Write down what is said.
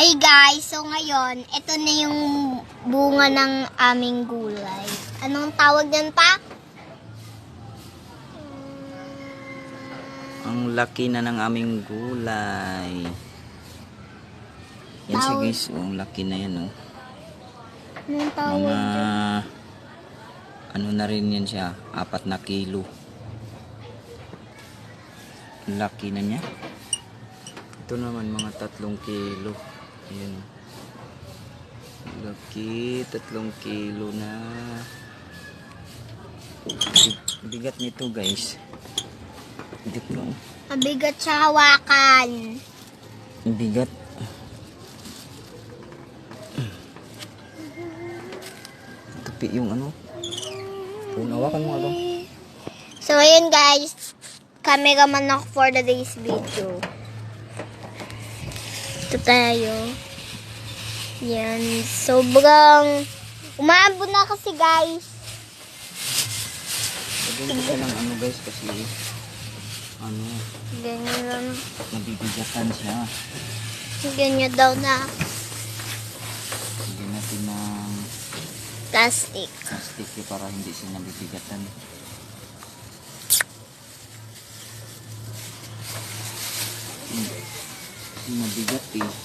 Hi guys, so ngayon, ito na yung bunga ng aming gulay. Anong tawag yan pa? Ang laki na ng aming gulay. Yan siya guys, ang laki na yan. Anong tawag Mga yan? ano na rin yan siya, 4 na kilo. Laki na niya. Ito naman mga 3 kilo. Ayan. Laki, 3 kilo na. Bigat nito guys. Bigat mo. Mabigat sa hawakan. Bigat. Tupi yung ano. Unawakan mo ito. So ayun guys, cameraman ako for the day's video. Ito tayo. Yan, sobrang umaambon na kasi guys. Lagyan ko siya ng ano guys kasi ano, Ganyan lang. nabibigatan siya. Ganyan daw na Lagyan natin ng plastic. plastic para hindi siya nabibigatan. Mabigat eh.